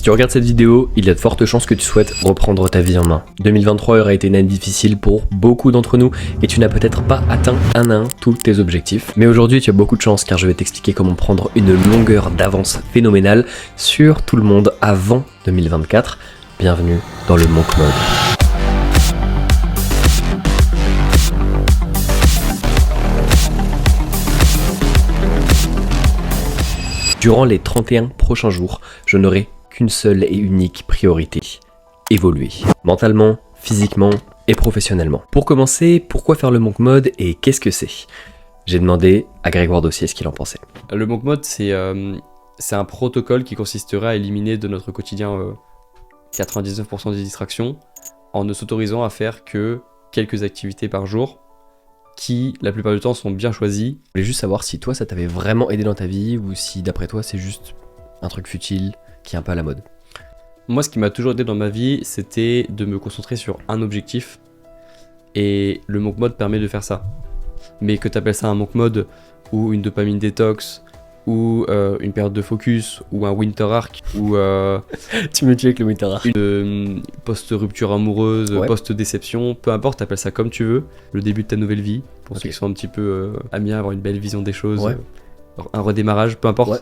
tu regardes cette vidéo, il y a de fortes chances que tu souhaites reprendre ta vie en main. 2023 aura été une année difficile pour beaucoup d'entre nous et tu n'as peut-être pas atteint un à un tous tes objectifs. Mais aujourd'hui, tu as beaucoup de chance car je vais t'expliquer comment prendre une longueur d'avance phénoménale sur tout le monde avant 2024. Bienvenue dans le Monk Mode. Durant les 31 prochains jours, je n'aurai qu'une seule et unique priorité, évoluer. Mentalement, physiquement et professionnellement. Pour commencer, pourquoi faire le Monk Mode et qu'est-ce que c'est ? J'ai demandé à Grégoire Dossier ce qu'il en pensait. Le Monk Mode, c'est un protocole qui consisterait à éliminer de notre quotidien 99% des distractions en ne s'autorisant à faire que quelques activités par jour qui, la plupart du temps, sont bien choisies. Je voulais juste savoir si toi, ça t'avait vraiment aidé dans ta vie ou si, d'après toi, c'est juste un truc futile qui est un peu à la mode. Moi, ce qui m'a toujours aidé dans ma vie, c'était de me concentrer sur un objectif. Et le Monk Mode permet de faire ça. Mais que tu appelles ça un Monk Mode ou une dopamine détox ou une période de focus ou un winter arc ou tu me tues avec le winter arc. Une post-rupture amoureuse, Ouais. post-déception, peu importe, t'appelles ça comme tu veux. Le début de ta nouvelle vie, pour Ok. ceux qui sont un petit peu amiens, avoir une belle vision des choses, Ouais. Un redémarrage, peu importe. Ouais.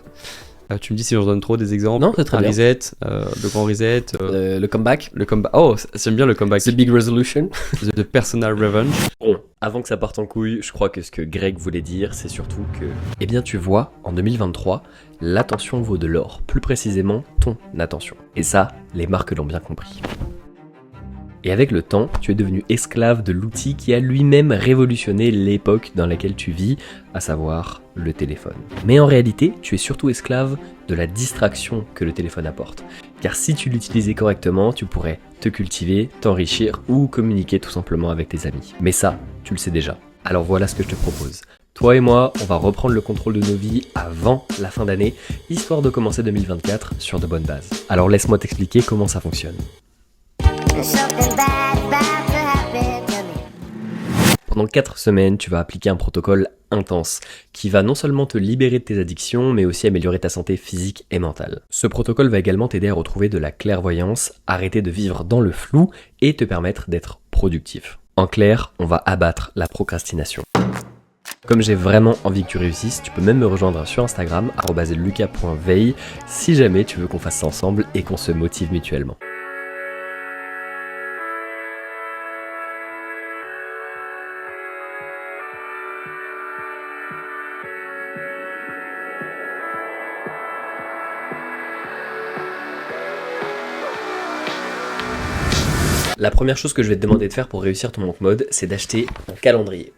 Tu me dis si j'en donne trop des exemples. Non, c'est très un bien. reset, le grand reset, Le comeback, le comeback. Oh, j'aime bien le comeback. the big resolution. The personal revenge. Bon, avant que ça parte en couille, je crois que ce que Greg voulait dire, c'est surtout que... Eh bien, tu vois, en 2023, l'attention vaut de l'or. Plus précisément, ton attention. Et ça, les marques l'ont bien compris. Et avec le temps, tu es devenu esclave de l'outil qui a lui-même révolutionné l'époque dans laquelle tu vis, à savoir le téléphone. Mais en réalité, tu es surtout esclave de la distraction que le téléphone apporte. Car si tu l'utilisais correctement, tu pourrais te cultiver, t'enrichir ou communiquer tout simplement avec tes amis. Mais ça, tu le sais déjà. Alors voilà ce que je te propose. Toi et moi, on va reprendre le contrôle de nos vies avant la fin d'année, histoire de commencer 2024 sur de bonnes bases. Alors laisse-moi t'expliquer comment ça fonctionne. Pendant 4 semaines, tu vas appliquer un protocole intense qui va non seulement te libérer de tes addictions, mais aussi améliorer ta santé physique et mentale. Ce protocole va également t'aider à retrouver de la clairvoyance, arrêter de vivre dans le flou et te permettre d'être productif. En clair, on va abattre la procrastination. Comme j'ai vraiment envie que tu réussisses, tu peux même me rejoindre sur Instagram, @lucas.veille, si jamais tu veux qu'on fasse ça ensemble et qu'on se motive mutuellement. La première chose que je vais te demander de faire pour réussir ton Monk Mode, c'est d'acheter un calendrier.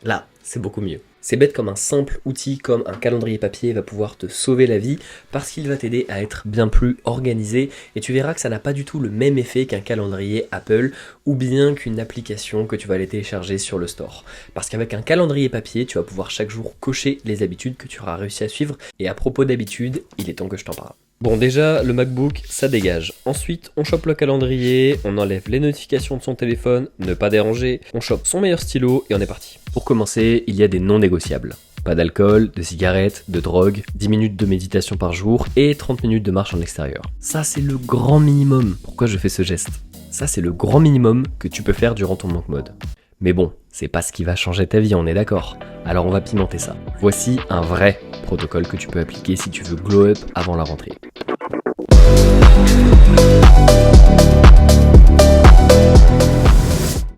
Là, c'est beaucoup mieux. C'est bête comme un simple outil comme un calendrier papier va pouvoir te sauver la vie parce qu'il va t'aider à être bien plus organisé et tu verras que ça n'a pas du tout le même effet qu'un calendrier Apple ou bien qu'une application que tu vas aller télécharger sur le store. Parce qu'avec un calendrier papier, tu vas pouvoir chaque jour cocher les habitudes que tu auras réussi à suivre et à propos d'habitudes, il est temps que je t'en parle. Bon, déjà, le MacBook, ça dégage. Ensuite, on chope le calendrier, on enlève les notifications de son téléphone, ne pas déranger, on chope son meilleur stylo et on est parti. Pour commencer, il y a des non négociables. Pas d'alcool, de cigarettes, de drogue, 10 minutes de méditation par jour et 30 minutes de marche en extérieur. Ça, c'est le grand minimum. Pourquoi je fais ce geste ? Ça, c'est le grand minimum que tu peux faire durant ton Monk Mode. Mais bon, c'est pas ce qui va changer ta vie, on est d'accord. Alors on va pimenter ça. Voici un vrai protocole que tu peux appliquer si tu veux glow up avant la rentrée.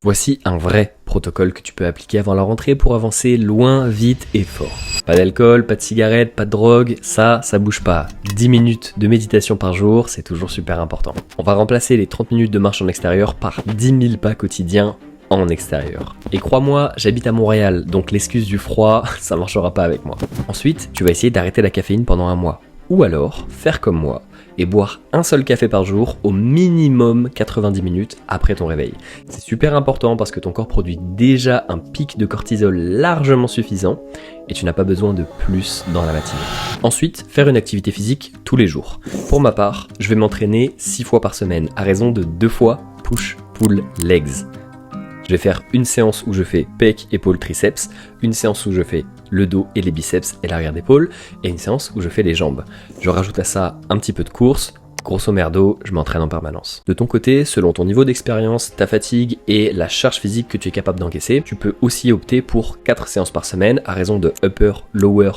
Voici un vrai protocole que tu peux appliquer avant la rentrée pour avancer loin, vite et fort. Pas d'alcool, pas de cigarettes, pas de drogue, ça bouge pas. 10 minutes de méditation par jour, c'est toujours super important. On va remplacer les 30 minutes de marche en extérieur par 10 000 pas quotidiens en extérieur. Et crois-moi, j'habite à Montréal, donc l'excuse du froid, ça marchera pas avec moi. Ensuite, tu vas essayer d'arrêter la caféine pendant un mois. Ou alors, faire comme moi, et boire un seul café par jour au minimum 90 minutes après ton réveil. C'est super important parce que ton corps produit déjà un pic de cortisol largement suffisant et tu n'as pas besoin de plus dans la matinée. Ensuite, faire une activité physique tous les jours. Pour ma part, je vais m'entraîner 6 fois par semaine à raison de 2 fois push, pull, legs. Je vais faire une séance où je fais pec, épaules, triceps, une séance où je fais le dos et les biceps et l'arrière d'épaule, et une séance où je fais les jambes. Je rajoute à ça un petit peu de course. Grosso merdo, je m'entraîne en permanence. De ton côté, selon ton niveau d'expérience, ta fatigue et la charge physique que tu es capable d'encaisser, tu peux aussi opter pour 4 séances par semaine à raison de upper, lower,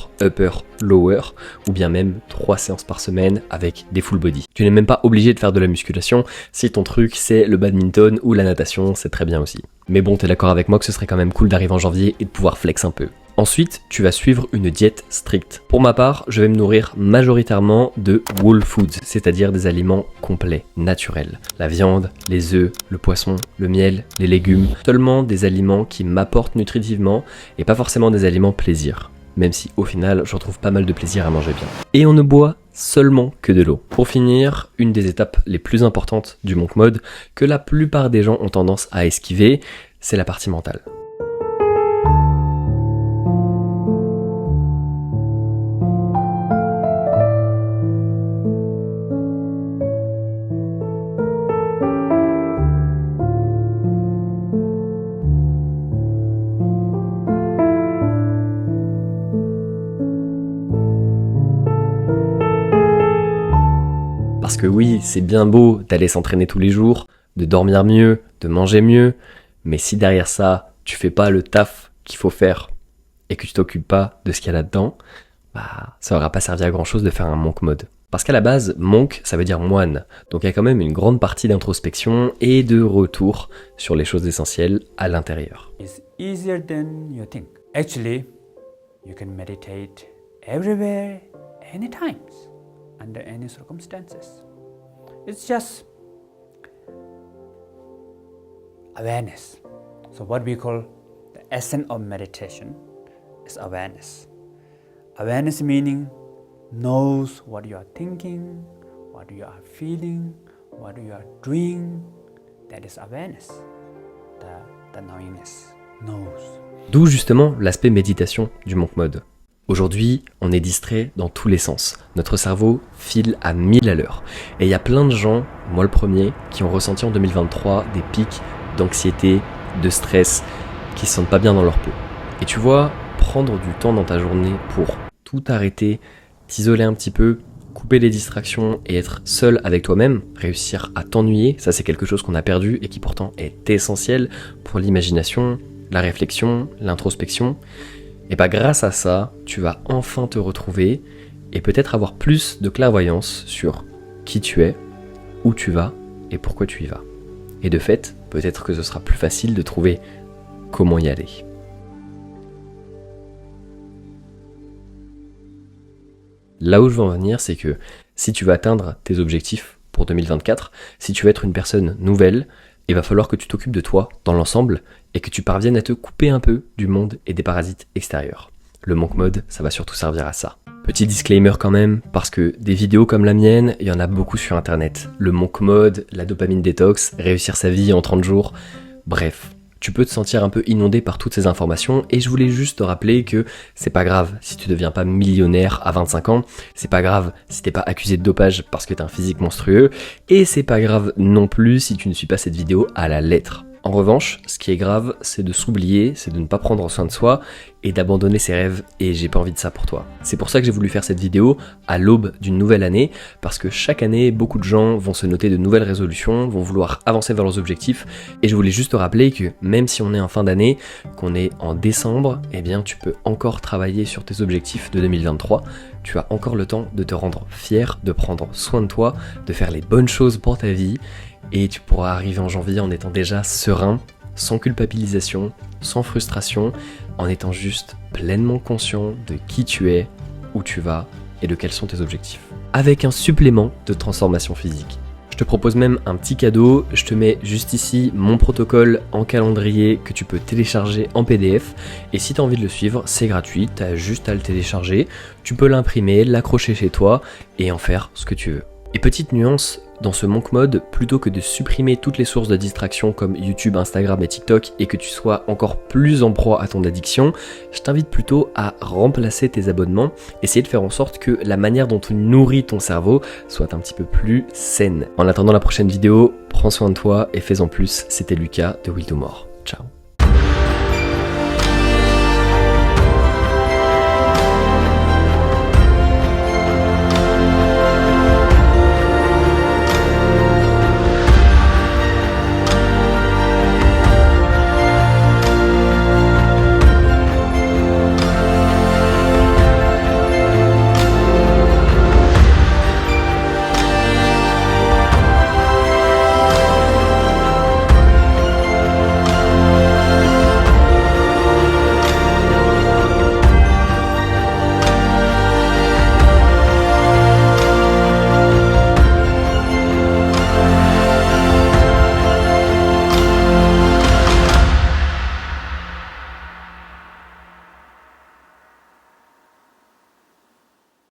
ou bien même 3 séances par semaine avec des full body. Tu n'es même pas obligé de faire de la musculation, si ton truc c'est le badminton ou la natation, c'est très bien aussi. Mais bon, t'es d'accord avec moi que ce serait quand même cool d'arriver en janvier et de pouvoir flex un peu. Ensuite, tu vas suivre une diète stricte. Pour ma part, je vais me nourrir majoritairement de whole foods, c'est-à-dire des aliments complets, naturels. La viande, les œufs, le poisson, le miel, les légumes. Seulement des aliments qui m'apportent nutritivement et pas forcément des aliments plaisir. Même si au final, je retrouve pas mal de plaisir à manger bien. Et on ne boit seulement que de l'eau. Pour finir, une des étapes les plus importantes du monk mode que la plupart des gens ont tendance à esquiver, c'est la partie mentale. Parce que oui, c'est bien beau d'aller s'entraîner tous les jours, de dormir mieux, de manger mieux, mais si derrière ça, tu fais pas le taf qu'il faut faire et que tu t'occupes pas de ce qu'il y a là-dedans, bah ça aura pas servi à grand chose de faire un monk mode. Parce qu'à la base, monk, ça veut dire moine, donc il y a quand même une grande partie d'introspection et de retour sur les choses essentielles à l'intérieur. It's easier than you think. Actually, you can meditate everywhere, anytime, under any circumstances. It's just awareness. So what we call the essence of meditation is awareness. Awareness meaning knows what you are thinking, what you are feeling, what you are doing. That is awareness. The knowingness knows. D'où justement l'aspect méditation du monk mode. Aujourd'hui, on est distrait dans tous les sens. Notre cerveau file à 1000 à l'heure. Et il y a plein de gens, moi le premier, qui ont ressenti en 2023 des pics d'anxiété, de stress, qui se sentent pas bien dans leur peau. Et tu vois, prendre du temps dans ta journée pour tout arrêter, t'isoler un petit peu, couper les distractions et être seul avec toi-même, réussir à t'ennuyer, ça c'est quelque chose qu'on a perdu et qui pourtant est essentiel pour l'imagination, la réflexion, l'introspection. Et bah grâce à ça, tu vas enfin te retrouver et peut-être avoir plus de clairvoyance sur qui tu es, où tu vas et pourquoi tu y vas. Et de fait, peut-être que ce sera plus facile de trouver comment y aller. Là où je veux en venir, c'est que si tu veux atteindre tes objectifs pour 2024, si tu veux être une personne nouvelle, il va falloir que tu t'occupes de toi dans l'ensemble et que tu parviennes à te couper un peu du monde et des parasites extérieurs. Le monk mode, ça va surtout servir à ça. Petit disclaimer quand même, parce que des vidéos comme la mienne, il y en a beaucoup sur internet. Le monk mode, la dopamine détox, réussir sa vie en 30 jours, bref. Tu peux te sentir un peu inondé par toutes ces informations et je voulais juste te rappeler que c'est pas grave si tu deviens pas millionnaire à 25 ans, c'est pas grave si t'es pas accusé de dopage parce que t'as un physique monstrueux et c'est pas grave non plus si tu ne suis pas cette vidéo à la lettre. En revanche, ce qui est grave, c'est de s'oublier, c'est de ne pas prendre soin de soi et d'abandonner ses rêves et j'ai pas envie de ça pour toi. C'est pour ça que j'ai voulu faire cette vidéo à l'aube d'une nouvelle année parce que chaque année, beaucoup de gens vont se noter de nouvelles résolutions, vont vouloir avancer vers leurs objectifs et je voulais juste te rappeler que même si on est en fin d'année, qu'on est en décembre, eh bien tu peux encore travailler sur tes objectifs de 2023. Tu as encore le temps de te rendre fier, de prendre soin de toi, de faire les bonnes choses pour ta vie et tu pourras arriver en janvier en étant déjà serein, sans culpabilisation, sans frustration, en étant juste pleinement conscient de qui tu es, où tu vas et de quels sont tes objectifs. Avec un supplément de transformation physique. Je te propose même un petit cadeau, je te mets juste ici mon protocole en calendrier que tu peux télécharger en PDF et si tu as envie de le suivre, c'est gratuit, tu as juste à le télécharger, tu peux l'imprimer, l'accrocher chez toi et en faire ce que tu veux. Et petite nuance, dans ce monk mode, plutôt que de supprimer toutes les sources de distraction comme YouTube, Instagram et TikTok et que tu sois encore plus en proie à ton addiction, je t'invite plutôt à remplacer tes abonnements, essayer de faire en sorte que la manière dont tu nourris ton cerveau soit un petit peu plus saine. En attendant la prochaine vidéo, prends soin de toi et fais en plus, c'était Lucas de Will to More. Ciao.